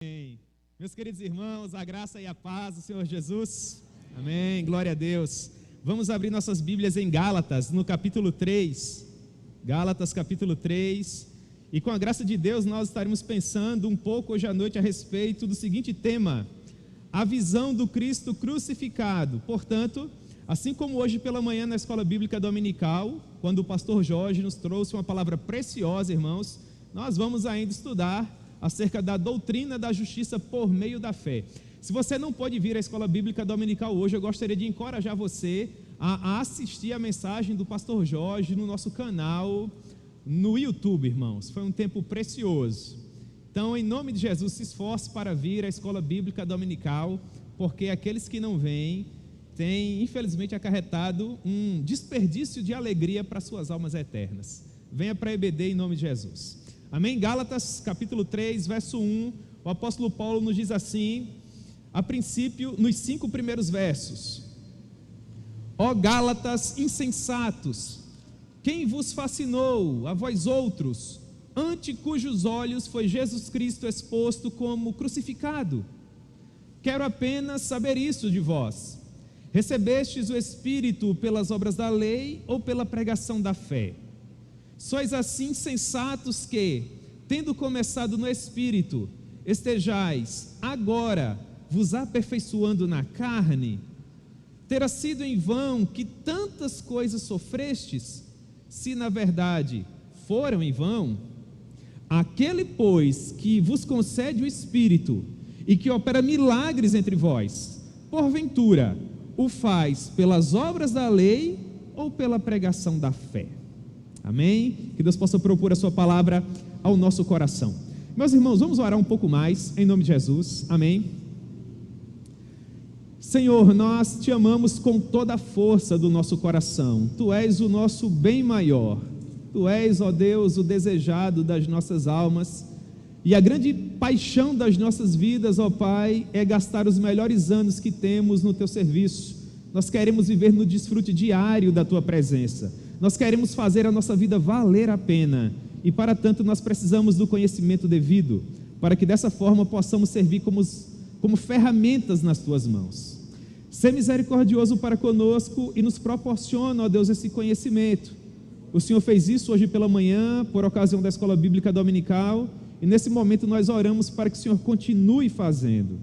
Amém. Meus queridos irmãos, a graça e a paz do Senhor Jesus. Amém, glória a Deus. Vamos abrir nossas Bíblias em Gálatas, no capítulo 3. Gálatas, capítulo 3. E com a graça de Deus, nós estaremos pensando um pouco hoje à noite a respeito do seguinte tema: a visão do Cristo crucificado. Portanto, assim como hoje pela manhã na Escola Bíblica Dominical, quando o pastor Jorge nos trouxe uma palavra preciosa, irmãos, nós vamos ainda estudar acerca da doutrina da justiça por meio da fé. Se você não pode vir à Escola Bíblica Dominical hoje, eu gostaria de encorajar você a assistir a mensagem do pastor Jorge no nosso canal no YouTube, irmãos. Foi um tempo precioso. Então, em nome de Jesus, se esforce para vir à Escola Bíblica Dominical, porque aqueles que não vêm têm, infelizmente, acarretado um desperdício de alegria para suas almas eternas. Venha para a EBD em nome de Jesus. Amém? Gálatas, capítulo 3, verso 1, o apóstolo Paulo nos diz assim, a princípio, nos 5 primeiros versos: ó Gálatas insensatos, quem vos fascinou, a vós outros, ante cujos olhos foi Jesus Cristo exposto como crucificado? Quero apenas saber isso de vós: recebestes o Espírito pelas obras da lei ou pela pregação da fé? Sois assim sensatos que, tendo começado no Espírito, estejais agora vos aperfeiçoando na carne? Terá sido em vão que tantas coisas sofrestes, se na verdade foram em vão? Aquele, pois, que vos concede o Espírito e que opera milagres entre vós, porventura, o faz pelas obras da lei ou pela pregação da fé? Amém? Que Deus possa propor a sua palavra ao nosso coração. Meus irmãos, vamos orar um pouco mais, em nome de Jesus. Amém? Senhor, nós te amamos com toda a força do nosso coração. Tu és o nosso bem maior. Tu és, ó Deus, o desejado das nossas almas. E a grande paixão das nossas vidas, ó Pai, é gastar os melhores anos que temos no teu serviço. Nós queremos viver no desfrute diário da tua presença. Nós queremos fazer a nossa vida valer a pena, e para tanto nós precisamos do conhecimento devido, para que dessa forma possamos servir como ferramentas nas tuas mãos. Sê misericordioso para conosco e nos proporciona, ó Deus, esse conhecimento. O Senhor fez isso hoje pela manhã, por ocasião da Escola Bíblica Dominical, e nesse momento nós oramos para que o Senhor continue fazendo.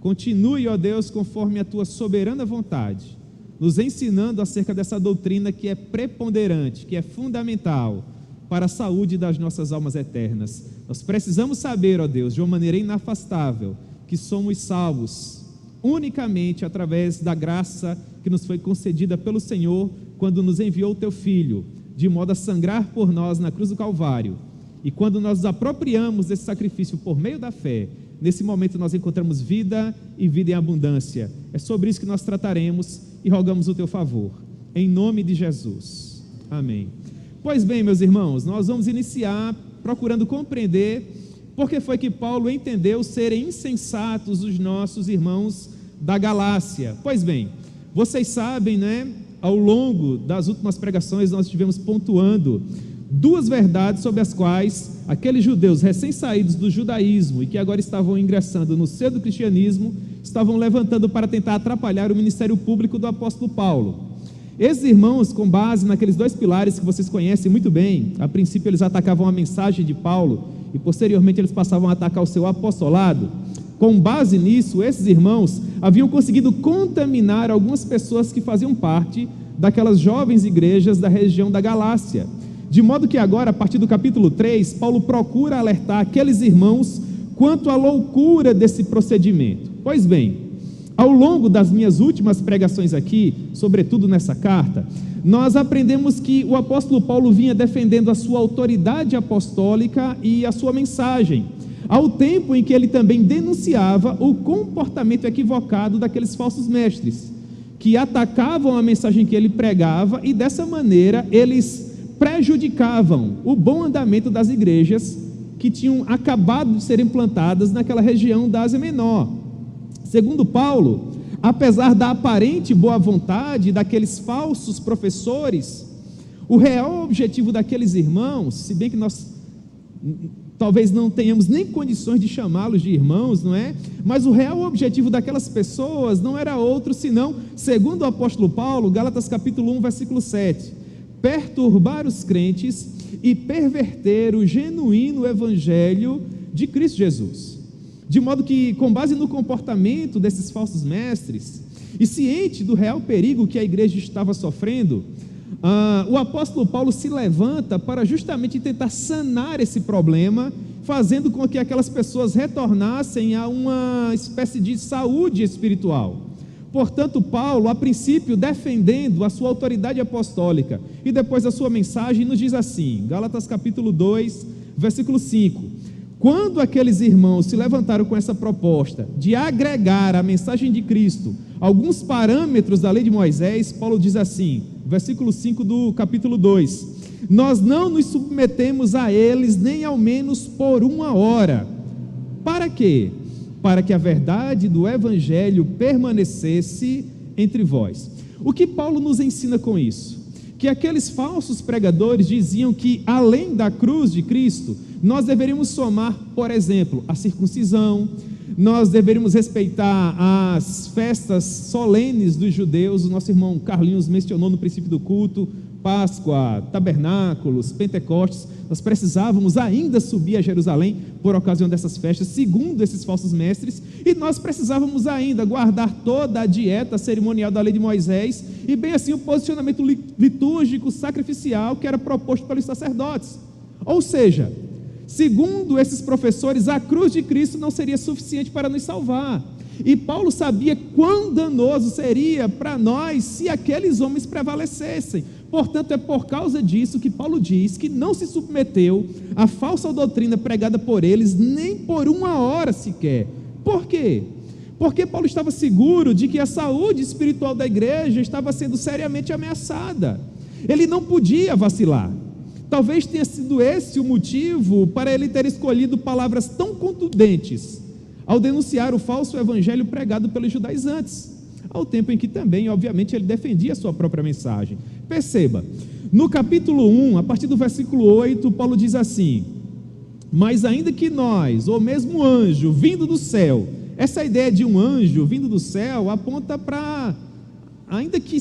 Continue, ó Deus, conforme a tua soberana vontade, nos ensinando acerca dessa doutrina que é preponderante, que é fundamental para a saúde das nossas almas eternas. Nós precisamos saber, ó Deus, de uma maneira inafastável, que somos salvos unicamente através da graça que nos foi concedida pelo Senhor quando nos enviou o teu Filho, de modo a sangrar por nós na cruz do Calvário. E quando nós nos apropriamos desse sacrifício por meio da fé, nesse momento nós encontramos vida e vida em abundância. É sobre isso que nós trataremos e rogamos o teu favor, em nome de Jesus. Amém. Pois bem, meus irmãos, nós vamos iniciar procurando compreender por que foi que Paulo entendeu serem insensatos os nossos irmãos da Galácia. Pois bem, vocês sabem, né, ao longo das últimas pregações nós estivemos pontuando duas verdades sobre as quais aqueles judeus recém-saídos do judaísmo e que agora estavam ingressando no seio do cristianismo estavam levantando para tentar atrapalhar o ministério público do apóstolo Paulo. Esses irmãos, com base naqueles dois pilares que vocês conhecem muito bem, a princípio eles atacavam a mensagem de Paulo e posteriormente eles passavam a atacar o seu apostolado. Com base nisso, esses irmãos haviam conseguido contaminar algumas pessoas que faziam parte daquelas jovens igrejas da região da Galácia. De modo que agora, a partir do capítulo 3, Paulo procura alertar aqueles irmãos quanto à loucura desse procedimento. Pois bem, ao longo das minhas últimas pregações aqui, sobretudo nessa carta, nós aprendemos que o apóstolo Paulo vinha defendendo a sua autoridade apostólica e a sua mensagem, ao tempo em que ele também denunciava o comportamento equivocado daqueles falsos mestres, que atacavam a mensagem que ele pregava e dessa maneira eles prejudicavam o bom andamento das igrejas que tinham acabado de ser implantadas naquela região da Ásia Menor. Segundo Paulo, apesar da aparente boa vontade daqueles falsos professores, o real objetivo daqueles irmãos, se bem que nós talvez não tenhamos nem condições de chamá-los de irmãos, não é? Mas o real objetivo daquelas pessoas não era outro senão, segundo o apóstolo Paulo, Gálatas capítulo 1, versículo 7, perturbar os crentes e perverter o genuíno evangelho de Cristo Jesus. De modo que, com base no comportamento desses falsos mestres, e ciente do real perigo que a igreja estava sofrendo, o apóstolo Paulo se levanta para justamente tentar sanar esse problema, fazendo com que aquelas pessoas retornassem a uma espécie de saúde espiritual. Portanto, Paulo, a princípio, defendendo a sua autoridade apostólica, e depois a sua mensagem, nos diz assim, Gálatas capítulo 2, versículo 5, quando aqueles irmãos se levantaram com essa proposta de agregar à mensagem de Cristo alguns parâmetros da lei de Moisés, Paulo diz assim, versículo 5 do capítulo 2, nós não nos submetemos a eles nem ao menos por uma hora. Para quê? Para que a verdade do evangelho permanecesse entre vós. O que Paulo nos ensina com isso? Que aqueles falsos pregadores diziam que além da cruz de Cristo, nós deveríamos somar, por exemplo, a circuncisão, nós deveríamos respeitar as festas solenes dos judeus. O nosso irmão Carlinhos mencionou no princípio do culto, Páscoa, Tabernáculos, Pentecostes. Nós precisávamos ainda subir a Jerusalém por ocasião dessas festas, segundo esses falsos mestres, e nós precisávamos ainda guardar toda a dieta cerimonial da lei de Moisés, e bem assim o posicionamento litúrgico sacrificial que era proposto pelos sacerdotes. Ou seja, segundo esses professores, a cruz de Cristo não seria suficiente para nos salvar. E Paulo sabia quão danoso seria para nós se aqueles homens prevalecessem. Portanto, é por causa disso que Paulo diz que não se submeteu à falsa doutrina pregada por eles, nem por uma hora sequer. Por quê? Porque Paulo estava seguro de que a saúde espiritual da igreja estava sendo seriamente ameaçada. Ele não podia vacilar. Talvez tenha sido esse o motivo para ele ter escolhido palavras tão contundentes ao denunciar o falso evangelho pregado pelos judaizantes, ao tempo em que também, obviamente, ele defendia a sua própria mensagem. Perceba, no capítulo 1, a partir do versículo 8, Paulo diz assim, mas ainda que nós, ou mesmo anjo, vindo do céu, essa ideia de um anjo vindo do céu aponta para, ainda que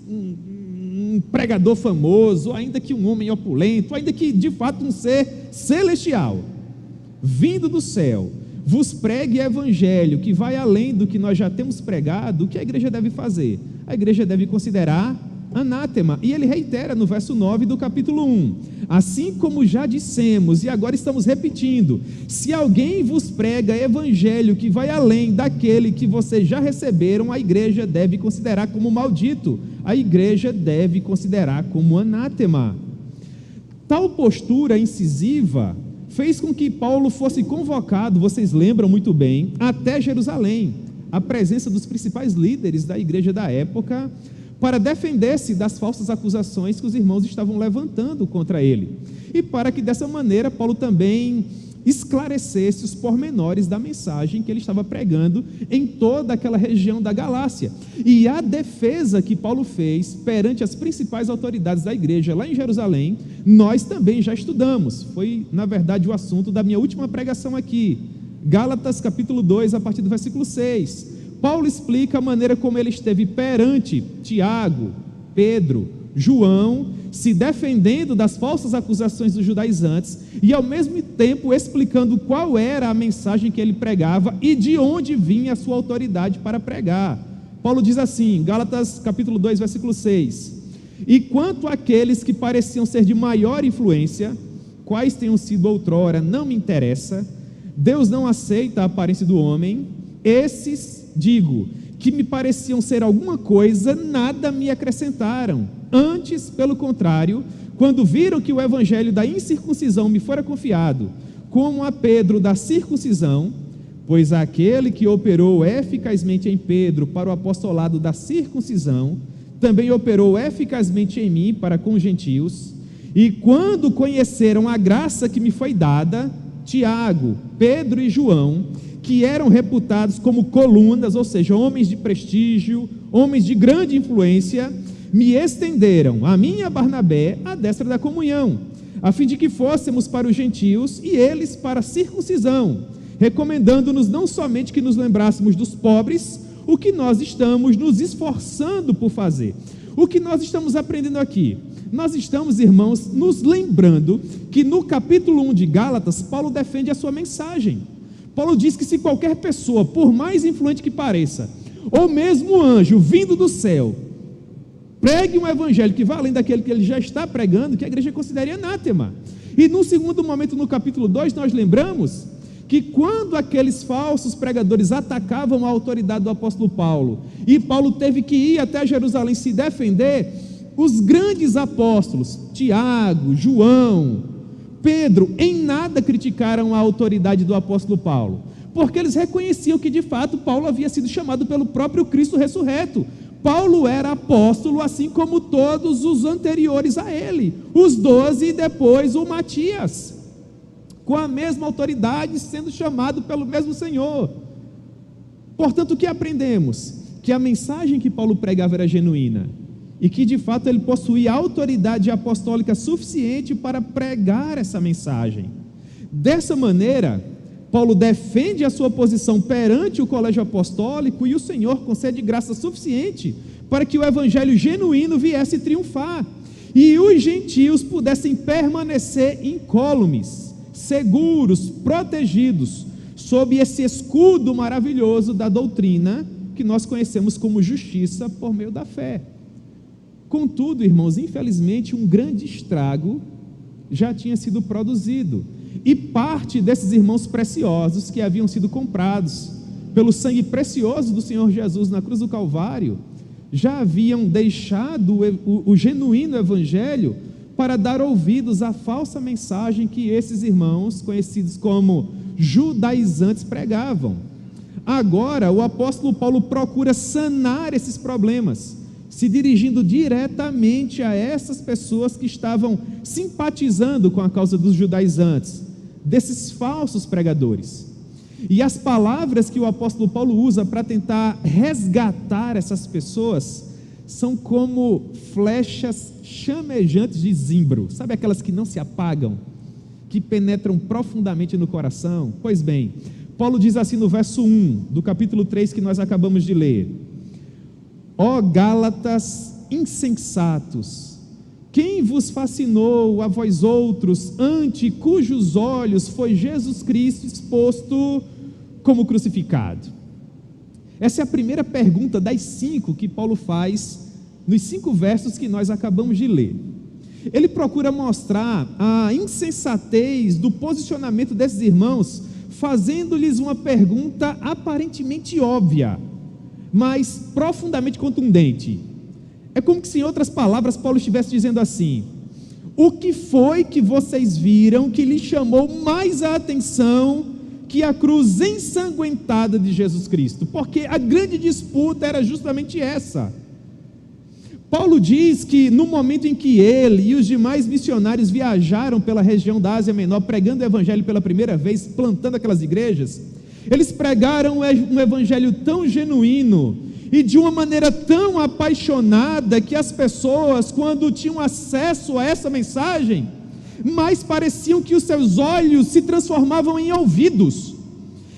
um pregador famoso, ainda que um homem opulento, ainda que de fato um ser celestial, vindo do céu, vos pregue evangelho que vai além do que nós já temos pregado, o que a igreja deve fazer? A igreja deve considerar anátema, e ele reitera no verso 9 do capítulo 1, assim como já dissemos, e agora estamos repetindo, se alguém vos prega evangelho que vai além daquele que vocês já receberam, a igreja deve considerar como maldito, a igreja deve considerar como anátema. Tal postura incisiva fez com que Paulo fosse convocado, vocês lembram muito bem, até Jerusalém, a presença dos principais líderes da igreja da época, para defender-se das falsas acusações que os irmãos estavam levantando contra ele, e para que dessa maneira Paulo também esclarecesse os pormenores da mensagem que ele estava pregando em toda aquela região da Galácia. E a defesa que Paulo fez perante as principais autoridades da igreja lá em Jerusalém, nós também já estudamos, foi na verdade o assunto da minha última pregação aqui, Gálatas capítulo 2, a partir do versículo 6, Paulo explica a maneira como ele esteve perante Tiago, Pedro, João, se defendendo das falsas acusações dos judaizantes e ao mesmo tempo explicando qual era a mensagem que ele pregava e de onde vinha a sua autoridade para pregar. Paulo diz assim, Gálatas capítulo 2, versículo 6, e quanto àqueles que pareciam ser de maior influência, quais tenham sido outrora, não me interessa, Deus não aceita a aparência do homem, esses, digo, que me pareciam ser alguma coisa, nada me acrescentaram. Antes, pelo contrário, quando viram que o evangelho da incircuncisão me fora confiado, como a Pedro da circuncisão, pois aquele que operou eficazmente em Pedro para o apostolado da circuncisão, também operou eficazmente em mim para com os gentios, e quando conheceram a graça que me foi dada, Tiago, Pedro e João, que eram reputados como colunas, ou seja, homens de prestígio, homens de grande influência, me estenderam, a mim e a Barnabé, a destra da comunhão, a fim de que fôssemos para os gentios e eles para a circuncisão, recomendando-nos não somente que nos lembrássemos dos pobres, o que nós estamos nos esforçando por fazer. O que nós estamos aprendendo aqui? Nós estamos, irmãos, nos lembrando que no capítulo 1 de Gálatas, Paulo defende a sua mensagem. Paulo diz que se qualquer pessoa, por mais influente que pareça, ou mesmo anjo vindo do céu, pregue um evangelho que vá além daquele que ele já está pregando, que a igreja considere anátema. E num segundo momento, no capítulo 2, nós lembramos que quando aqueles falsos pregadores atacavam a autoridade do apóstolo Paulo, e Paulo teve que ir até Jerusalém se defender, os grandes apóstolos, Tiago, João, Pedro, em nada criticaram a autoridade do apóstolo Paulo, porque eles reconheciam que de fato Paulo havia sido chamado pelo próprio Cristo ressurreto. Paulo era apóstolo, assim como todos os anteriores a ele, os 12 e depois o Matias, com a mesma autoridade, sendo chamado pelo mesmo Senhor. Portanto, o que aprendemos? Que a mensagem que Paulo pregava era genuína, e que de fato ele possuía autoridade apostólica suficiente para pregar essa mensagem. Dessa maneira, Paulo defende a sua posição perante o colégio apostólico, e o Senhor concede graça suficiente para que o evangelho genuíno viesse triunfar, e os gentios pudessem permanecer incólumes, seguros, protegidos, sob esse escudo maravilhoso da doutrina que nós conhecemos como justiça por meio da fé. Contudo, irmãos, infelizmente um grande estrago já tinha sido produzido, e parte desses irmãos preciosos que haviam sido comprados pelo sangue precioso do Senhor Jesus na cruz do Calvário, já haviam deixado o genuíno evangelho para dar ouvidos à falsa mensagem que esses irmãos, conhecidos como judaizantes, pregavam. Agora, o apóstolo Paulo procura sanar esses problemas, se dirigindo diretamente a essas pessoas que estavam simpatizando com a causa dos judaizantes, desses falsos pregadores. E as palavras que o apóstolo Paulo usa para tentar resgatar essas pessoas são como flechas chamejantes de zimbro, sabe aquelas que não se apagam, que penetram profundamente no coração? Pois bem, Paulo diz assim no verso 1 do capítulo 3 que nós acabamos de ler: ó Gálatas insensatos, quem vos fascinou a vós outros, ante cujos olhos foi Jesus Cristo exposto como crucificado? Essa é a primeira pergunta das 5 que Paulo faz nos 5 versos que nós acabamos de ler. Ele procura mostrar a insensatez do posicionamento desses irmãos, fazendo-lhes uma pergunta aparentemente óbvia, mas profundamente contundente. É como se, em outras palavras, Paulo estivesse dizendo assim: o que foi que vocês viram que lhes chamou mais a atenção que a cruz ensanguentada de Jesus Cristo? Porque a grande disputa era justamente essa. Paulo diz que no momento em que ele e os demais missionários viajaram pela região da Ásia Menor, pregando o evangelho pela primeira vez, plantando aquelas igrejas, eles pregaram um evangelho tão genuíno e de uma maneira tão apaixonada que as pessoas, quando tinham acesso a essa mensagem, mais pareciam que os seus olhos se transformavam em ouvidos,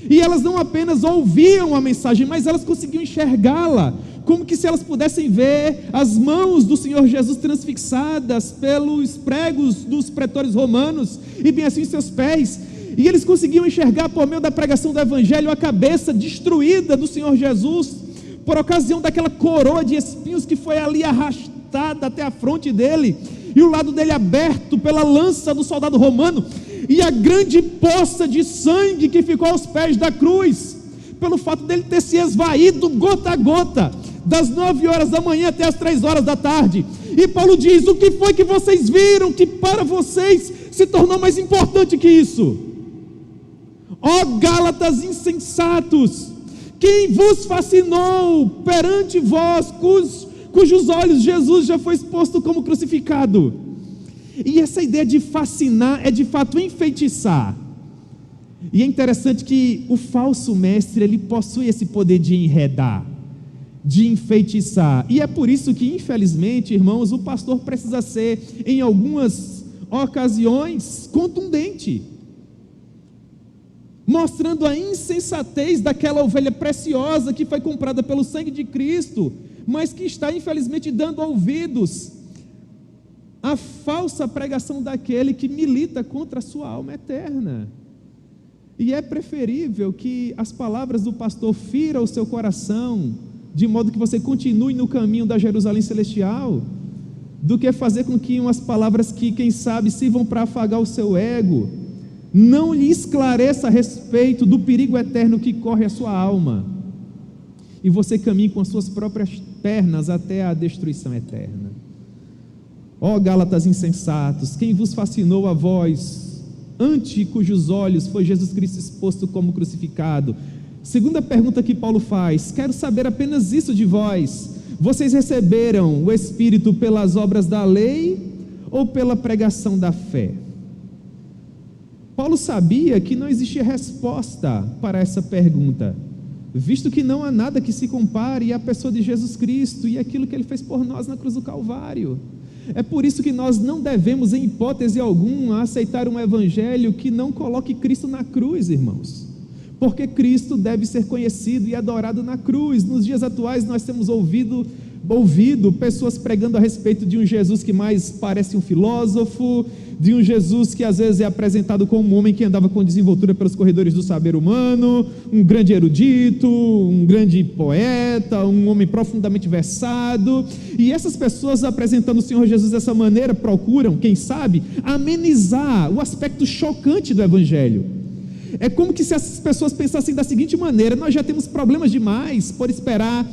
e elas não apenas ouviam a mensagem, mas elas conseguiam enxergá-la, como que se elas pudessem ver as mãos do Senhor Jesus transfixadas pelos pregos dos pretores romanos, e bem assim os seus pés, e eles conseguiam enxergar por meio da pregação do evangelho a cabeça destruída do Senhor Jesus, por ocasião daquela coroa de espinhos que foi ali arrastada até a fronte dele, e o lado dele aberto pela lança do soldado romano, e a grande poça de sangue que ficou aos pés da cruz, pelo fato dele ter se esvaído gota a gota, das 9 horas da manhã até as 3 horas da tarde. E Paulo diz: o que foi que vocês viram que para vocês se tornou mais importante que isso? Ó Gálatas insensatos, quem vos fascinou perante vós, cujos olhos Jesus já foi exposto como crucificado? E essa ideia de fascinar é de fato enfeitiçar. E é interessante que o falso mestre, ele possui esse poder de enredar, de enfeitiçar. E é por isso que, infelizmente, irmãos, o pastor precisa ser, em algumas ocasiões contundente, mostrando a insensatez daquela ovelha preciosa que foi comprada pelo sangue de Cristo, mas que está infelizmente dando ouvidos à falsa pregação daquele que milita contra a sua alma eterna. E é preferível que as palavras do pastor firam o seu coração, de modo que você continue no caminho da Jerusalém celestial, do que fazer com que umas palavras que, quem sabe, sirvam para afagar o seu ego, não lhe esclareça a respeito do perigo eterno que corre a sua alma, e você caminhe com as suas próprias pernas até a destruição eterna. Ó Gálatas insensatos, quem vos fascinou a vós, ante cujos olhos foi Jesus Cristo exposto como crucificado? Segunda pergunta que Paulo faz: quero saber apenas isso de vós: vocês receberam o Espírito pelas obras da lei ou pela pregação da fé? Paulo sabia que não existia resposta para essa pergunta, visto que não há nada que se compare à pessoa de Jesus Cristo e aquilo que Ele fez por nós na cruz do Calvário. É por isso que nós não devemos, em hipótese alguma, aceitar um evangelho que não coloque Cristo na cruz, irmãos, porque Cristo deve ser conhecido e adorado na cruz. Nos dias atuais nós temos ouvido pessoas pregando a respeito de um Jesus que mais parece um filósofo, de um Jesus que às vezes é apresentado como um homem que andava com desenvoltura pelos corredores do saber humano, um grande erudito, um grande poeta, um homem profundamente versado. E essas pessoas apresentando o Senhor Jesus dessa maneira procuram, quem sabe, amenizar o aspecto chocante do evangelho. É como que se essas pessoas pensassem da seguinte maneira: nós já temos problemas demais por esperar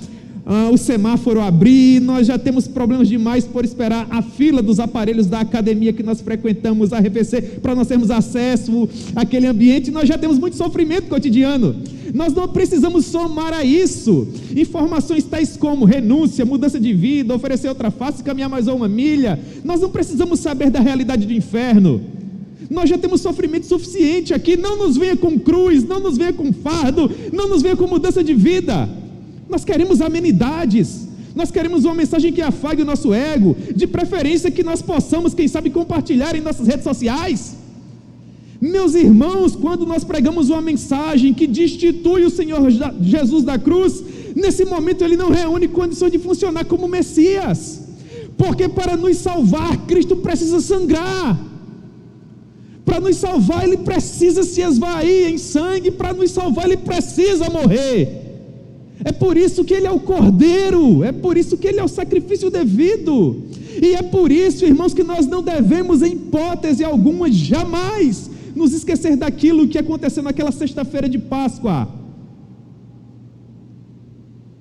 o semáforo abrir, nós já temos problemas demais por esperar a fila dos aparelhos da academia que nós frequentamos arrefecer para nós termos acesso àquele ambiente, nós já temos muito sofrimento cotidiano. Nós não precisamos somar a isso informações tais como renúncia, mudança de vida, oferecer outra face, caminhar mais uma milha. Nós não precisamos saber da realidade do inferno. Nós já temos sofrimento suficiente aqui. Não nos venha com cruz, não nos venha com fardo, não nos venha com mudança de vida. Nós queremos amenidades, nós queremos uma mensagem que afague o nosso ego, de preferência que nós possamos, quem sabe, compartilhar em nossas redes sociais. Meus irmãos, quando nós pregamos uma mensagem que destitui o Senhor Jesus da cruz, nesse momento Ele não reúne condições de funcionar como Messias, porque para nos salvar, Cristo precisa sangrar. Para nos salvar, Ele precisa se esvair em sangue. Para nos salvar, Ele precisa morrer. É por isso que Ele é o Cordeiro, é por isso que Ele é o sacrifício devido. E é por isso, irmãos, que nós não devemos, em hipótese alguma, jamais nos esquecer daquilo que aconteceu naquela sexta-feira de Páscoa.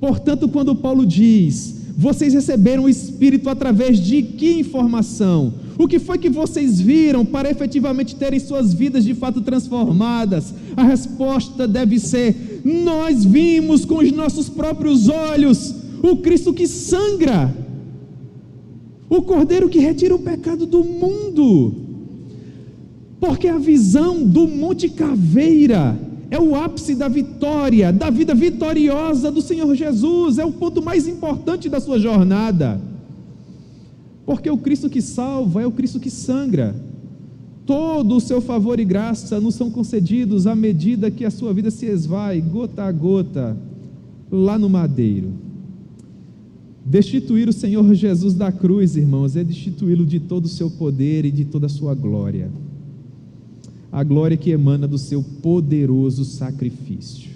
Portanto, quando Paulo diz: vocês receberam o Espírito através de que informação? O que foi que vocês viram para efetivamente terem suas vidas de fato transformadas? A resposta deve ser: nós vimos com os nossos próprios olhos o Cristo que sangra, o Cordeiro que retira o pecado do mundo. Porque a visão do Monte Caveira é o ápice da vitória, da vida vitoriosa do Senhor Jesus, é o ponto mais importante da sua jornada. Porque o Cristo que salva é o Cristo que sangra. Todo o seu favor e graça nos são concedidos à medida que a sua vida se esvai, gota a gota, lá no madeiro. Destituir o Senhor Jesus da cruz, irmãos, é destituí-lo de todo o seu poder e de toda a sua glória. A glória que emana do seu poderoso sacrifício.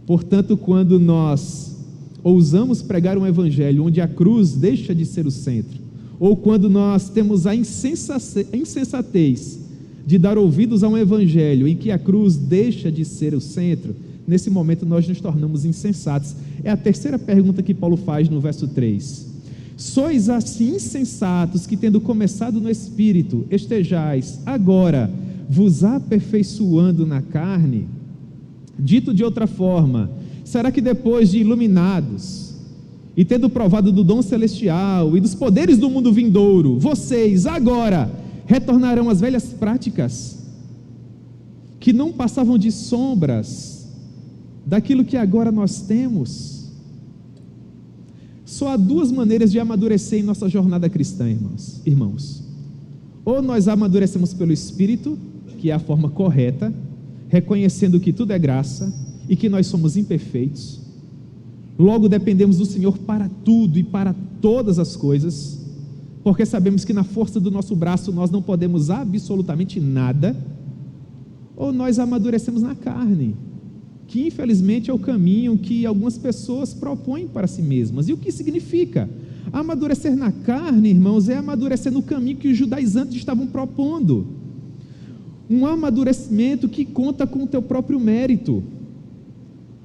Portanto, quando nós ousamos pregar um evangelho onde a cruz deixa de ser o centro, ou quando nós temos a insensatez de dar ouvidos a um evangelho em que a cruz deixa de ser o centro, nesse momento nós nos tornamos insensatos. É a terceira pergunta que Paulo faz no verso 3. Sois assim insensatos que, tendo começado no Espírito, estejais agora vos aperfeiçoando na carne? Dito de outra forma, será que depois de iluminados e tendo provado do dom celestial e dos poderes do mundo vindouro, vocês agora retornarão às velhas práticas, que não passavam de sombras daquilo que agora nós temos? Só há duas maneiras de amadurecer em nossa jornada cristã, irmãos. Ou nós amadurecemos pelo Espírito, que é a forma correta, reconhecendo que tudo é graça e que nós somos imperfeitos, logo dependemos do Senhor para tudo e para todas as coisas, porque sabemos que na força do nosso braço nós não podemos absolutamente nada. Ou nós amadurecemos na carne, que infelizmente é o caminho que algumas pessoas propõem para si mesmas. E o que significa? Amadurecer na carne, irmãos, é amadurecer no caminho que os judaizantes estavam propondo, um amadurecimento que conta com o teu próprio mérito,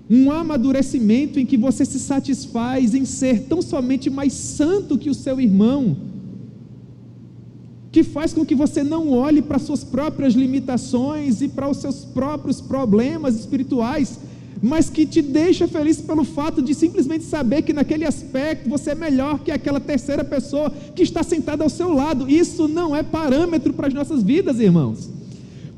um amadurecimento em que você se satisfaz em ser tão somente mais santo que o seu irmão, que faz com que você não olhe para suas próprias limitações e para os seus próprios problemas espirituais, mas que te deixa feliz pelo fato de simplesmente saber que naquele aspecto você é melhor que aquela terceira pessoa que está sentada ao seu lado. Isso não é parâmetro para as nossas vidas, irmãos,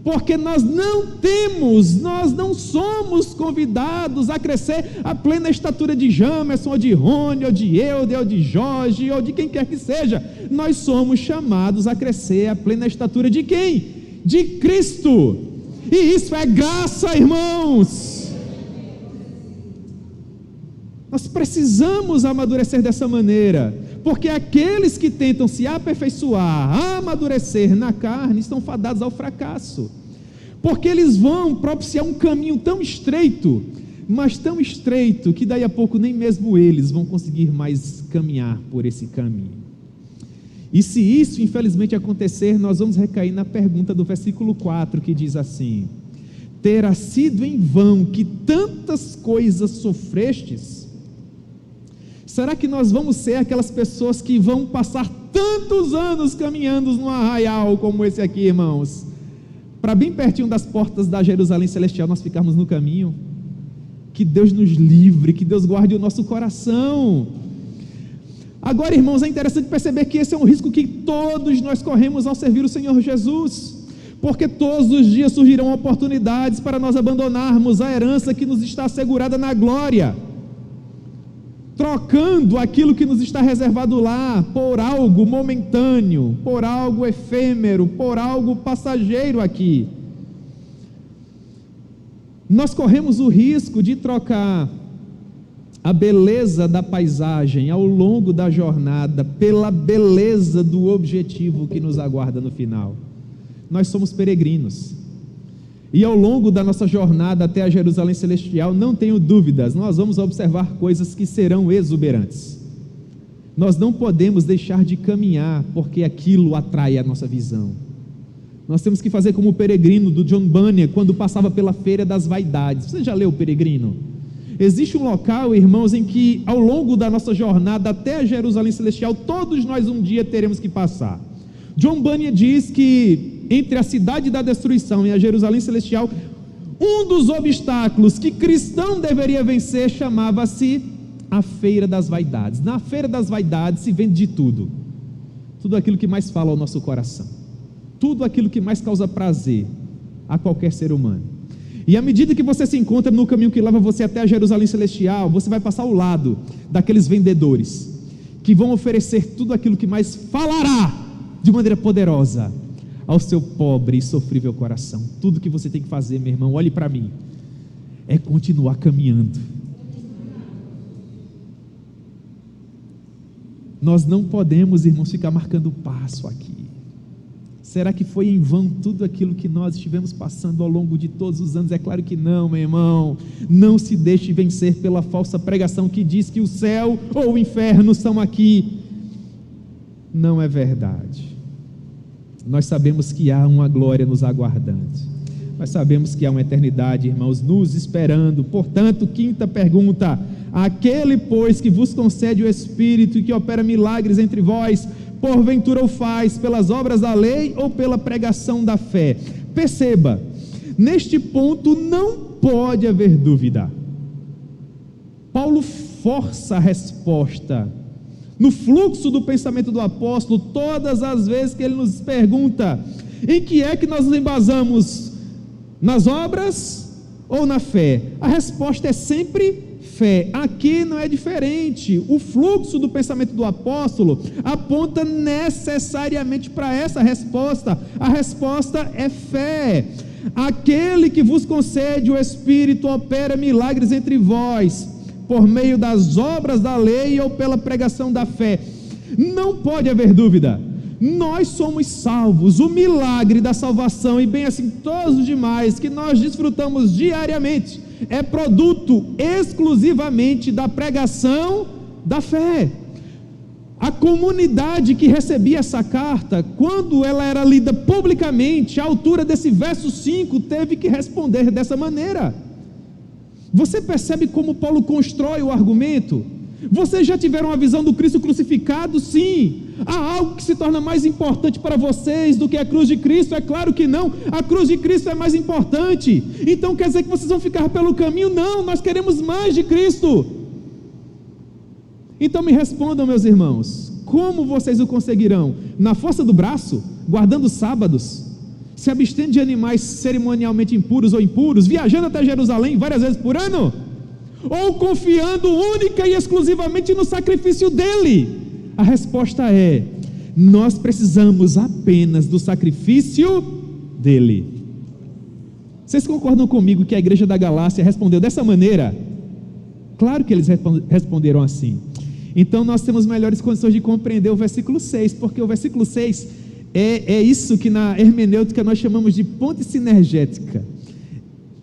porque nós não somos convidados a crescer à plena estatura de Jamerson, ou de Rony, ou de Eude, ou de Jorge, ou de quem quer que seja. Nós somos chamados a crescer à plena estatura de quem? De Cristo. E isso é graça, irmãos. Nós precisamos amadurecer dessa maneira, porque aqueles que tentam se aperfeiçoar, amadurecer na carne, estão fadados ao fracasso, porque eles vão propiciar um caminho tão estreito, mas tão estreito, que daí a pouco nem mesmo eles vão conseguir mais caminhar por esse caminho. E se isso infelizmente acontecer, nós vamos recair na pergunta do versículo 4, que diz assim: terá sido em vão que tantas coisas sofrestes? Será que nós vamos ser aquelas pessoas que vão passar tantos anos caminhando num arraial como esse aqui, irmãos, para bem pertinho das portas da Jerusalém Celestial nós ficarmos no caminho? Que Deus nos livre, que Deus guarde o nosso coração. Agora, irmãos, é interessante perceber que esse é um risco que todos nós corremos ao servir o Senhor Jesus, porque todos os dias surgirão oportunidades para nós abandonarmos a herança que nos está assegurada na glória, trocando aquilo que nos está reservado lá por algo momentâneo, por algo efêmero, por algo passageiro aqui. Nós corremos o risco de trocar a beleza da paisagem ao longo da jornada pela beleza do objetivo que nos aguarda no final. Nós somos peregrinos, e ao longo da nossa jornada até a Jerusalém Celestial, não tenho dúvidas, nós vamos observar coisas que serão exuberantes. Nós não podemos deixar de caminhar, porque aquilo atrai a nossa visão. Nós temos que fazer como o Peregrino do John Bunyan, quando passava pela Feira das Vaidades. Você já leu o Peregrino? Existe um local, irmãos, em que ao longo da nossa jornada até a Jerusalém Celestial, todos nós um dia teremos que passar. John Bunyan diz que entre a cidade da destruição e a Jerusalém Celestial, um dos obstáculos que cristão deveria vencer chamava-se a Feira das Vaidades. Na Feira das Vaidades se vende de tudo, tudo aquilo que mais fala ao nosso coração, tudo aquilo que mais causa prazer a qualquer ser humano. E à medida que você se encontra no caminho que leva você até a Jerusalém Celestial, você vai passar ao lado daqueles vendedores que vão oferecer tudo aquilo que mais falará de maneira poderosa ao seu pobre e sofrível coração. Tudo que você tem que fazer, meu irmão, olhe para mim, é continuar caminhando. Nós não podemos, irmãos, ficar marcando passo aqui. Será que foi em vão tudo aquilo que nós estivemos passando ao longo de todos os anos? É claro que não, meu irmão. Não se deixe vencer pela falsa pregação que diz que o céu ou o inferno são aqui. Não é verdade. Nós sabemos que há uma glória nos aguardando, nós sabemos que há uma eternidade, irmãos, nos esperando. Portanto, quinta pergunta: aquele, pois, que vos concede o Espírito e que opera milagres entre vós, porventura o faz pelas obras da lei ou pela pregação da fé? Perceba, neste ponto não pode haver dúvida. Paulo força a resposta no fluxo do pensamento do apóstolo, todas as vezes que ele nos pergunta: em que é que nós nos embasamos? Nas obras ou na fé? A resposta é sempre fé. Aqui não é diferente. O fluxo do pensamento do apóstolo aponta necessariamente para essa resposta. A resposta é fé. Aquele que vos concede o Espírito opera milagres entre vós, por meio das obras da lei ou pela pregação da fé. Não pode haver dúvida. Nós somos salvos. O milagre da salvação e bem assim todos os demais que nós desfrutamos diariamente é produto exclusivamente da pregação da fé. A comunidade que recebia essa carta, quando ela era lida publicamente, à altura desse verso 5, teve que responder dessa maneira. Você percebe como Paulo constrói o argumento? Vocês já tiveram a visão do Cristo crucificado? Sim. Há algo que se torna mais importante para vocês do que a cruz de Cristo? É claro que não. A cruz de Cristo é mais importante. Então quer dizer que vocês vão ficar pelo caminho? Não, nós queremos mais de Cristo. Então me respondam, meus irmãos, como vocês o conseguirão? Na força do braço? Guardando sábados? Se abstendo de animais cerimonialmente impuros ou impuros? Viajando até Jerusalém várias vezes por ano? Ou confiando única e exclusivamente no sacrifício dele? A resposta é: nós precisamos apenas do sacrifício dele. Vocês concordam comigo que a igreja da Galácia respondeu dessa maneira? Claro que eles responderam assim. Então nós temos melhores condições de compreender o versículo 6, porque o versículo 6 é isso que na hermenêutica nós chamamos de ponte sinergética.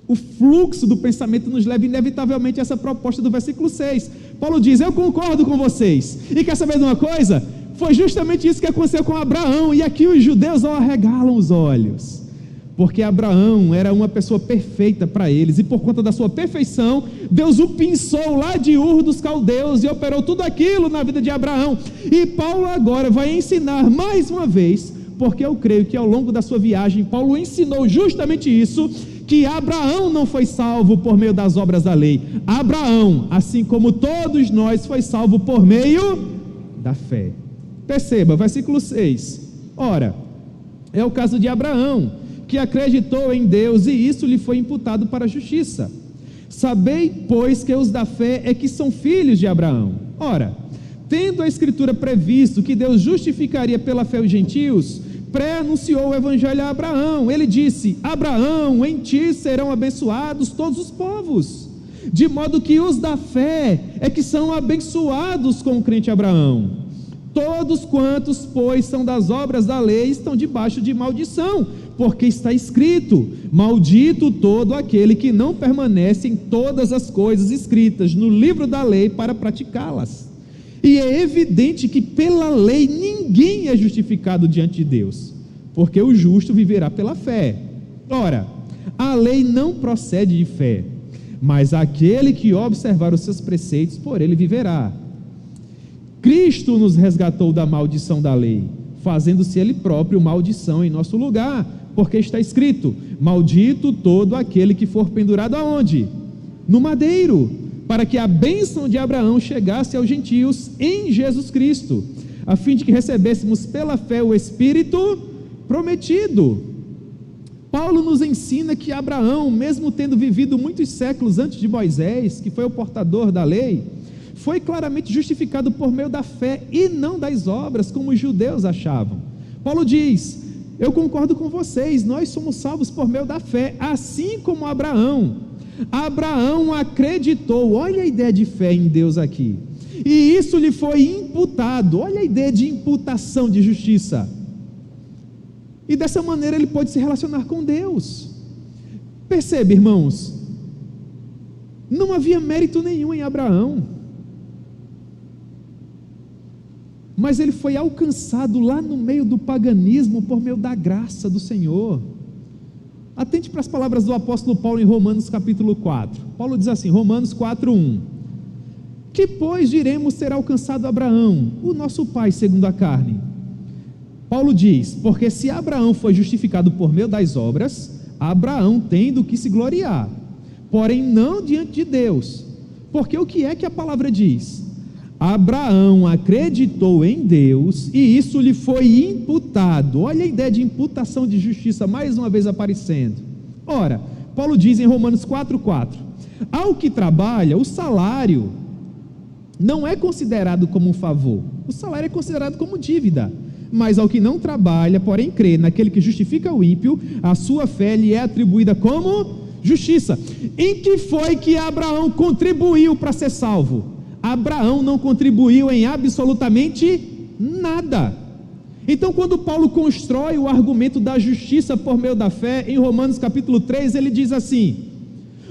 O fluxo do pensamento nos leva inevitavelmente a essa proposta do versículo 6. Paulo diz: eu concordo com vocês. E quer saber de uma coisa? Foi justamente isso que aconteceu com Abraão. E aqui os judeus arregalam os olhos, porque Abraão era uma pessoa perfeita para eles, e por conta da sua perfeição, Deus o pinçou lá de Ur dos Caldeus e operou tudo aquilo na vida de Abraão. E Paulo agora vai ensinar mais uma vez, porque eu creio que ao longo da sua viagem, Paulo ensinou justamente isso, que Abraão não foi salvo por meio das obras da lei. Abraão, assim como todos nós, foi salvo por meio da fé. Perceba, versículo 6. Ora, é o caso de Abraão, que acreditou em Deus e isso lhe foi imputado para a justiça. Sabei, pois, que os da fé é que são filhos de Abraão. Ora, tendo a Escritura previsto que Deus justificaria pela fé os gentios, pré-anunciou o evangelho a Abraão. Ele disse: Abraão, em ti serão abençoados todos os povos. De modo que os da fé é que são abençoados com o crente Abraão. Todos quantos, pois, são das obras da lei, estão debaixo de maldição, porque está escrito: maldito todo aquele que não permanece em todas as coisas escritas no livro da lei para praticá-las. E é evidente que pela lei ninguém é justificado diante de Deus, porque o justo viverá pela fé. Ora, a lei não procede de fé, mas aquele que observar os seus preceitos, por ele viverá. Cristo nos resgatou da maldição da lei, fazendo-se ele próprio maldição em nosso lugar, porque está escrito: maldito todo aquele que for pendurado aonde? No madeiro, para que a bênção de Abraão chegasse aos gentios em Jesus Cristo, a fim de que recebêssemos pela fé o Espírito prometido. Paulo nos ensina que Abraão, mesmo tendo vivido muitos séculos antes de Moisés, que foi o portador da lei, foi claramente justificado por meio da fé e não das obras, como os judeus achavam. Paulo diz: eu concordo com vocês, nós somos salvos por meio da fé, assim como Abraão. Abraão acreditou, olha a ideia de fé em Deus aqui, e isso lhe foi imputado. Olha a ideia de imputação de justiça, e dessa maneira ele pode se relacionar com Deus. Percebe, irmãos, não havia mérito nenhum em Abraão, mas ele foi alcançado lá no meio do paganismo por meio da graça do Senhor. Atente para as palavras do apóstolo Paulo em Romanos capítulo 4. Paulo diz assim, Romanos 4:1: que pois diremos ter alcançado Abraão, o nosso pai segundo a carne? Paulo diz: porque se Abraão foi justificado por meio das obras, Abraão tem do que se gloriar, porém não diante de Deus. Porque o que é que a palavra diz? Abraão acreditou em Deus e isso lhe foi imputado. Olha a ideia de imputação de justiça mais uma vez aparecendo. Ora, Paulo diz em Romanos 4:4: Ao que trabalha, o salário não é considerado como um favor, o salário é considerado como dívida. Mas ao que não trabalha, porém crê naquele que justifica o ímpio, a sua fé lhe é atribuída como justiça. Em que foi que Abraão contribuiu para ser salvo? Abraão não contribuiu em absolutamente nada. Então, quando Paulo constrói o argumento da justiça por meio da fé, em Romanos capítulo 3, ele diz assim: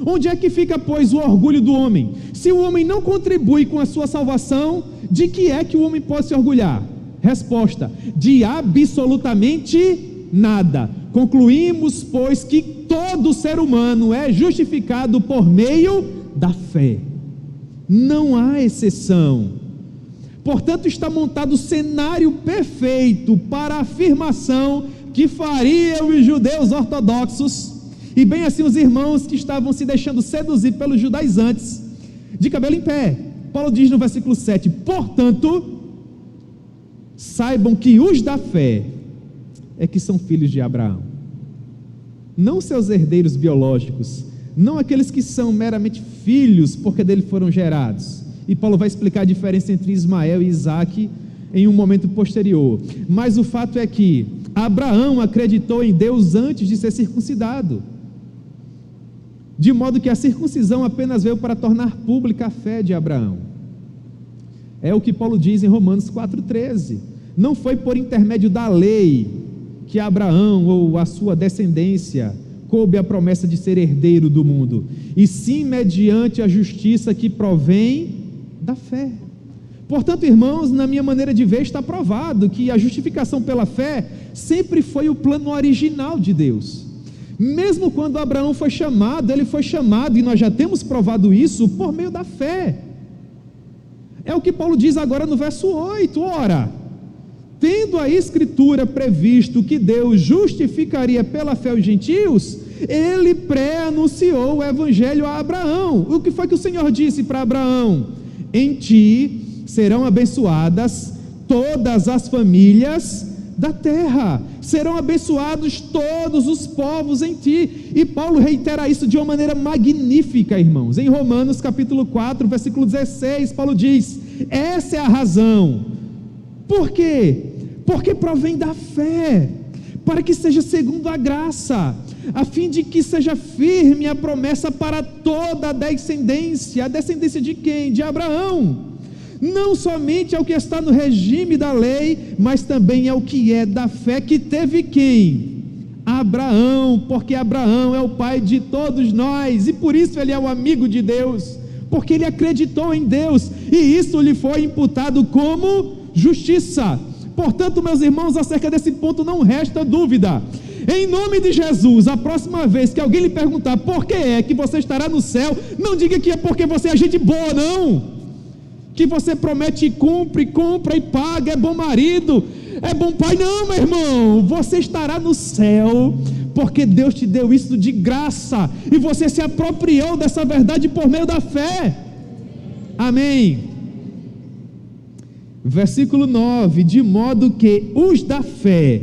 onde é que fica, pois, o orgulho do homem? Se o homem não contribui com a sua salvação, de que é que o homem pode se orgulhar? Resposta: de absolutamente nada. Concluímos, pois, que todo ser humano é justificado por meio da fé. Não há exceção. Portanto, está montado o cenário perfeito para a afirmação que fariam os judeus ortodoxos, e bem assim os irmãos que estavam se deixando seduzir pelos judaizantes, de cabelo em pé. Paulo diz no versículo 7: portanto, saibam que os da fé é que são filhos de Abraão, não seus herdeiros biológicos, não aqueles que são meramente filhos porque dele foram gerados. E Paulo vai explicar a diferença entre Ismael e Isaque em um momento posterior. Mas o fato é que Abraão acreditou em Deus antes de ser circuncidado, de modo que a circuncisão apenas veio para tornar pública a fé de Abraão. É o que Paulo diz em Romanos 4,13. Não foi por intermédio da lei que Abraão ou a sua descendência coube a promessa de ser herdeiro do mundo, e sim mediante a justiça que provém da fé. Portanto, irmãos, na minha maneira de ver, está provado que a justificação pela fé sempre foi o plano original de Deus. Mesmo quando Abraão foi chamado, ele foi chamado, e nós já temos provado isso, por meio da fé. É o que Paulo diz agora no verso 8, ora, tendo a Escritura previsto que Deus justificaria pela fé os gentios, ele pré-anunciou o Evangelho a Abraão. O que foi que o Senhor disse para Abraão? Em ti serão abençoadas todas as famílias da terra, serão abençoados todos os povos em ti. E Paulo reitera isso de uma maneira magnífica, irmãos. Em Romanos capítulo 4, versículo 16, Paulo diz: essa é a razão. Por quê? Porque provém da fé, para que seja segundo a graça, a fim de que seja firme a promessa para toda a descendência. A descendência de quem? De Abraão. Não somente ao que está no regime da lei, mas também ao que é da fé, que teve quem? Abraão, porque Abraão é o pai de todos nós, e por isso ele é o amigo de Deus, porque ele acreditou em Deus, e isso lhe foi imputado como justiça. Portanto, meus irmãos, acerca desse ponto não resta dúvida. Em nome de Jesus, a próxima vez que alguém lhe perguntar por que é que você estará no céu, não diga que é porque você é gente boa, não, que você promete e cumpre, compra e paga, é bom marido, é bom pai. Não, meu irmão, você estará no céu porque Deus te deu isso de graça, e você se apropriou dessa verdade por meio da fé. Amém. Versículo 9: de modo que os da fé,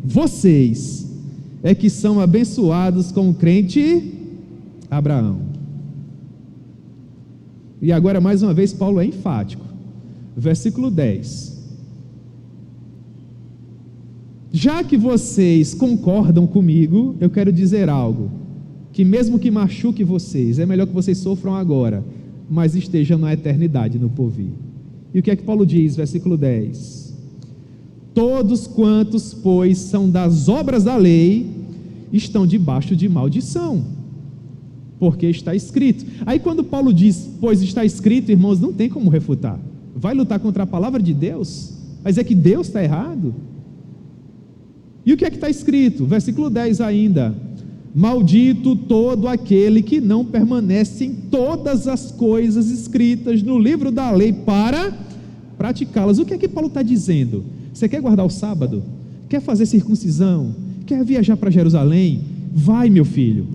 vocês, é que são abençoados com o crente Abraão. E agora, mais uma vez, Paulo é enfático. Versículo 10: já que vocês concordam comigo, eu quero dizer algo, que mesmo que machuque vocês, é melhor que vocês sofram agora, mas estejam na eternidade, no porvir. E o que é que Paulo diz? Versículo 10: todos quantos, pois, são das obras da lei, estão debaixo de maldição, porque está escrito. Aí quando Paulo diz, pois está escrito, irmãos, não tem como refutar. Vai lutar contra a palavra de Deus? Mas é que Deus está errado? E o que é que está escrito? Versículo 10 ainda: maldito todo aquele que não permanece em todas as coisas escritas no livro da lei para praticá-las. O que é que Paulo está dizendo? Você quer guardar o sábado? Quer fazer circuncisão? Quer viajar para Jerusalém? Vai, meu filho.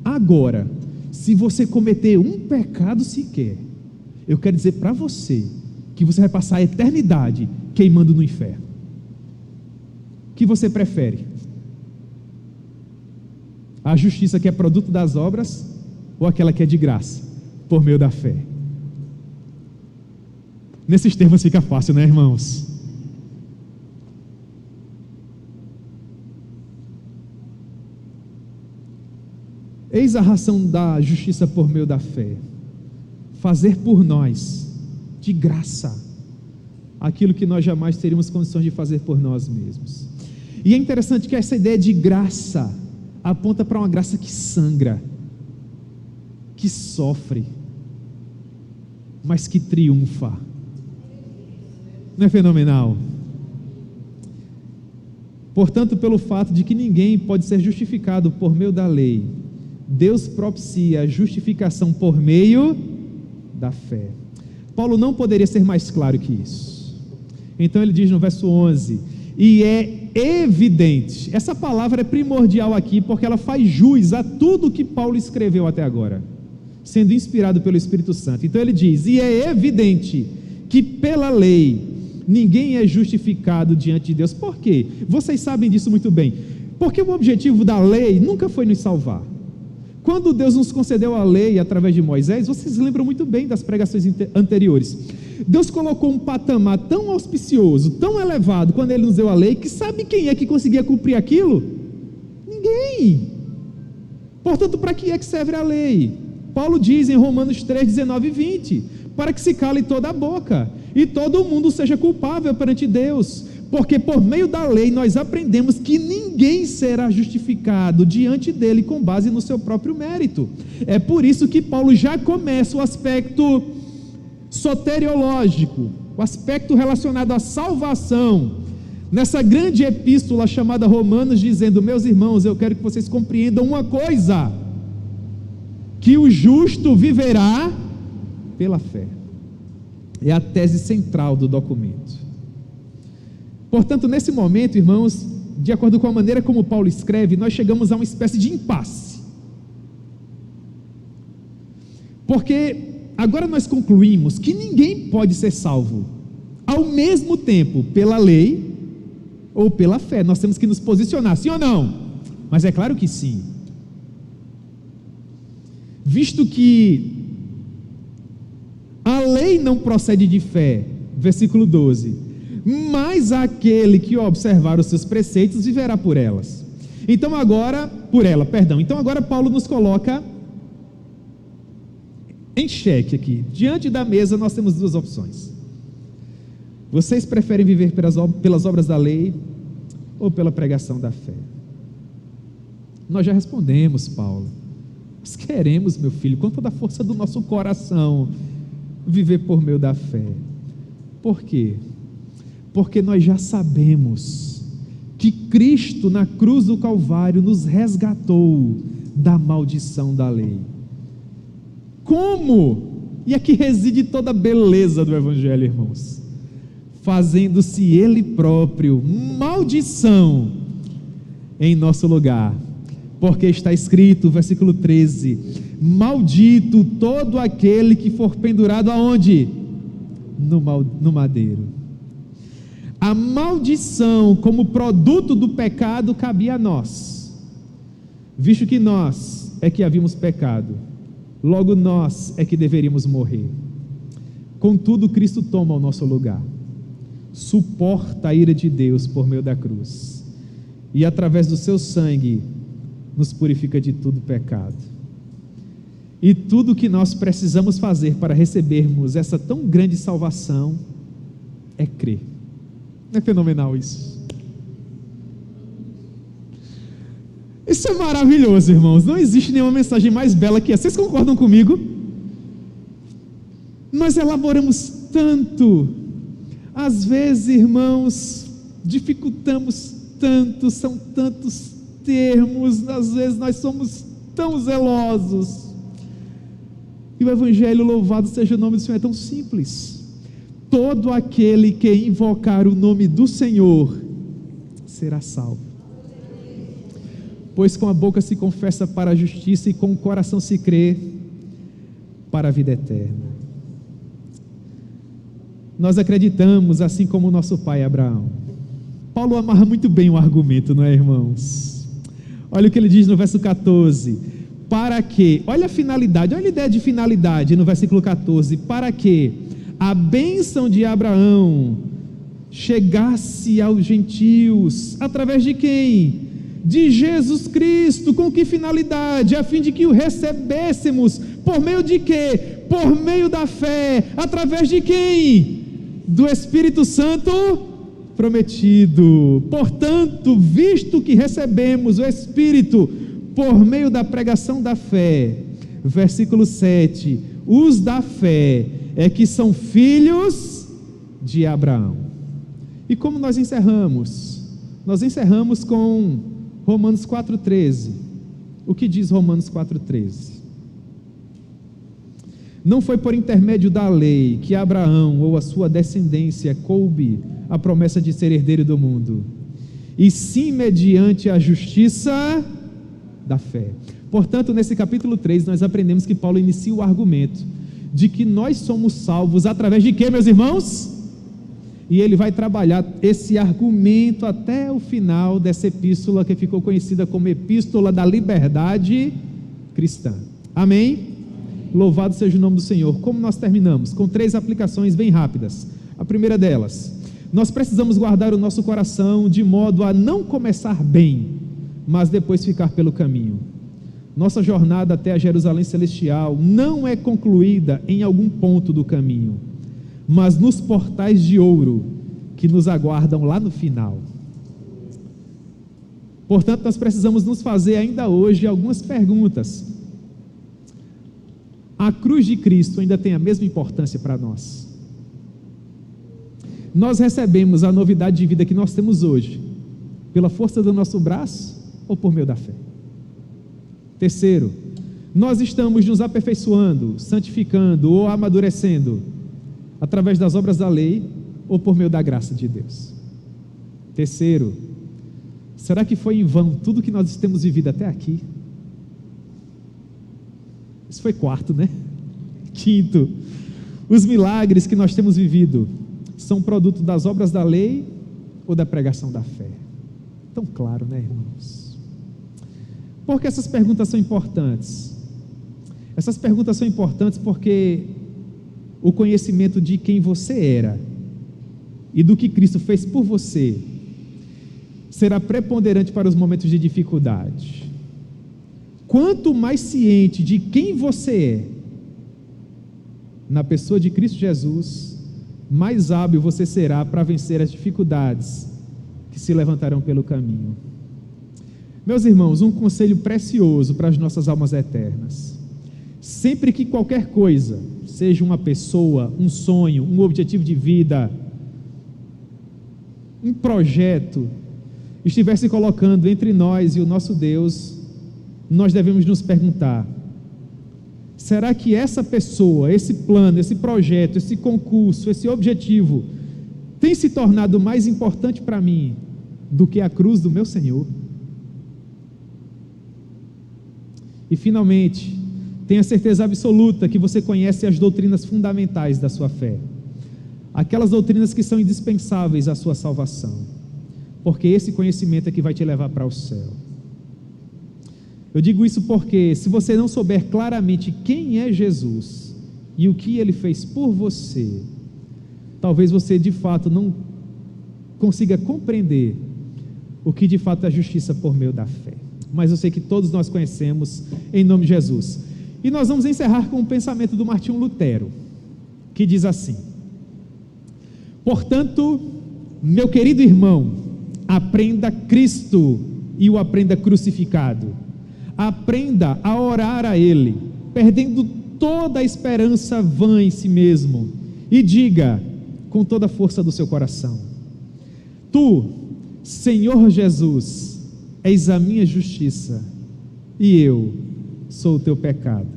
Agora, se você cometer um pecado sequer, eu quero dizer para você que você vai passar a eternidade queimando no inferno. O que você prefere? A justiça que é produto das obras, ou aquela que é de graça, por meio da fé? Nesses termos fica fácil, né, irmãos? Eis a razão da justiça por meio da fé: fazer por nós, de graça, aquilo que nós jamais teríamos condições de fazer por nós mesmos. E é interessante que essa ideia de graça aponta para uma graça que sangra, que sofre, mas que triunfa. Não é fenomenal? Portanto, pelo fato de que ninguém pode ser justificado por meio da lei, Deus propicia a justificação por meio da fé. Paulo não poderia ser mais claro que isso. Então ele diz no verso 11: e é evidente. Essa palavra é primordial aqui, porque ela faz jus a tudo que Paulo escreveu até agora, sendo inspirado pelo Espírito Santo. Então ele diz: e é evidente que pela lei ninguém é justificado diante de Deus. Por quê? Vocês sabem disso muito bem. Porque o objetivo da lei nunca foi nos salvar. Quando Deus nos concedeu a lei através de Moisés, vocês lembram muito bem das pregações anteriores. Deus colocou um patamar tão auspicioso, tão elevado, quando Ele nos deu a lei, que sabe quem é que conseguia cumprir aquilo? Ninguém. Portanto, para que é que serve a lei? Paulo diz em Romanos 3, 19 e 20: para que se cale toda a boca, e todo mundo seja culpável perante Deus, porque por meio da lei nós aprendemos que ninguém será justificado diante dele com base no seu próprio mérito. É por isso que Paulo já começa o aspecto soteriológico, o aspecto relacionado à salvação, nessa grande epístola chamada Romanos, dizendo: meus irmãos, eu quero que vocês compreendam uma coisa, que o justo viverá pela fé. É a tese central do documento. Portanto, nesse momento, irmãos, de acordo com a maneira como Paulo escreve, nós chegamos a uma espécie de impasse. Porque agora nós concluímos que ninguém pode ser salvo ao mesmo tempo pela lei ou pela fé. Nós temos que nos posicionar, sim ou não? Mas é claro que sim. Visto que a lei não procede de fé, versículo 12, mas aquele que observar os seus preceitos viverá por elas. Então agora, Então agora Paulo nos coloca em xeque aqui. Diante da mesa nós temos duas opções: vocês preferem viver pelas obras da lei ou pela pregação da fé? Nós já respondemos, Paulo. Nós queremos, meu filho, com toda a força do nosso coração, viver por meio da fé. Por quê? Porque nós já sabemos que Cristo na cruz do Calvário nos resgatou da maldição da lei. Como? E aqui reside toda a beleza do Evangelho, irmãos: fazendo-se Ele próprio maldição em nosso lugar, porque está escrito, versículo 13: maldito todo aquele que for pendurado aonde? No madeiro. A maldição como produto do pecado cabia a nós, visto que nós é que havíamos pecado, logo nós é que deveríamos morrer. Contudo, Cristo toma o nosso lugar, suporta a ira de Deus por meio da cruz, e através do seu sangue nos purifica de todo pecado. E tudo o que nós precisamos fazer para recebermos essa tão grande salvação é crer. Não é fenomenal isso? Isso é maravilhoso, irmãos. Não existe nenhuma mensagem mais bela que essa. Vocês concordam comigo? Nós elaboramos tanto, às vezes, irmãos, dificultamos tanto, são tantos termos, às vezes nós somos tão zelosos, e o Evangelho, louvado seja o nome do Senhor, é tão simples: todo aquele que invocar o nome do Senhor será salvo, pois com a boca se confessa para a justiça e com o coração se crê para a vida eterna. Nós acreditamos, assim como o nosso pai Abraão. Paulo amarra muito bem o argumento, não é, irmãos? Olha o que ele diz no verso 14: para que, olha a finalidade, olha a ideia de finalidade no versículo 14, para que a bênção de Abraão chegasse aos gentios, através de quem? De Jesus Cristo. Com que finalidade? A fim de que o recebêssemos, por meio de quê? Por meio da fé, através de quem? Do Espírito Santo prometido. Portanto, visto que recebemos o Espírito por meio da pregação da fé, versículo 7, os da fé é que são filhos de Abraão. E como nós encerramos? Nós encerramos com Romanos 4,13. O que diz Romanos 4,13? Não foi por intermédio da lei que Abraão ou a sua descendência coube a promessa de ser herdeiro do mundo, e sim mediante a justiça da fé. Portanto, nesse capítulo 3, nós aprendemos que Paulo inicia o argumento de que nós somos salvos através de quê, meus irmãos? E ele vai trabalhar esse argumento até o final dessa epístola que ficou conhecida como Epístola da Liberdade Cristã. Amém? Louvado seja o nome do Senhor. Como nós terminamos? Com 3 aplicações bem rápidas. A primeira delas: nós precisamos guardar o nosso coração de modo a não começar bem, mas depois ficar pelo caminho. Nossa jornada até a Jerusalém Celestial não é concluída em algum ponto do caminho, mas nos portais de ouro que nos aguardam lá no final. Portanto, nós precisamos nos fazer ainda hoje algumas perguntas. A cruz de Cristo ainda tem a mesma importância para nós? Nós recebemos a novidade de vida que nós temos hoje pela força do nosso braço ou por meio da fé? Terceiro, nós estamos nos aperfeiçoando, santificando ou amadurecendo através das obras da lei ou por meio da graça de Deus? Terceiro, será que foi em vão tudo que nós temos vivido até aqui? Isso foi quarto, né? Quinto, os milagres que nós temos vivido são produto das obras da lei ou da pregação da fé? Tão claro, né, irmãos? Por que essas perguntas são importantes? Essas perguntas são importantes porque o conhecimento de quem você era e do que Cristo fez por você será preponderante para os momentos de dificuldade. Quanto mais ciente de quem você é na pessoa de Cristo Jesus, mais hábil você será para vencer as dificuldades que se levantarão pelo caminho. Meus irmãos, um conselho precioso para as nossas almas eternas: sempre que qualquer coisa, seja uma pessoa, um sonho, um objetivo de vida, um projeto, estiver se colocando entre nós e o nosso Deus, nós devemos nos perguntar: será que essa pessoa, esse plano, esse projeto, esse concurso, esse objetivo tem se tornado mais importante para mim do que a cruz do meu Senhor? E finalmente, tenha certeza absoluta que você conhece as doutrinas fundamentais da sua fé, aquelas doutrinas que são indispensáveis à sua salvação, porque esse conhecimento é que vai te levar para o céu. Eu digo isso porque, se você não souber claramente quem é Jesus e o que Ele fez por você, talvez você de fato não consiga compreender o que de fato é a justiça por meio da fé. Mas eu sei que todos nós conhecemos, em nome de Jesus. E nós vamos encerrar com o pensamento do Martinho Lutero, que diz assim: portanto, meu querido irmão, aprenda Cristo e o aprenda crucificado. Aprenda a orar a Ele, perdendo toda a esperança vã em si mesmo, e diga com toda a força do seu coração: Tu, Senhor Jesus, és a minha justiça, e eu sou o teu pecado.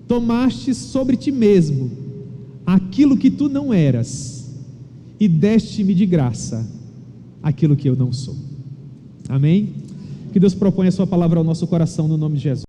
Tomaste sobre ti mesmo aquilo que tu não eras, e deste-me de graça aquilo que eu não sou. Amém? Que Deus proponha a sua palavra ao nosso coração, no nome de Jesus.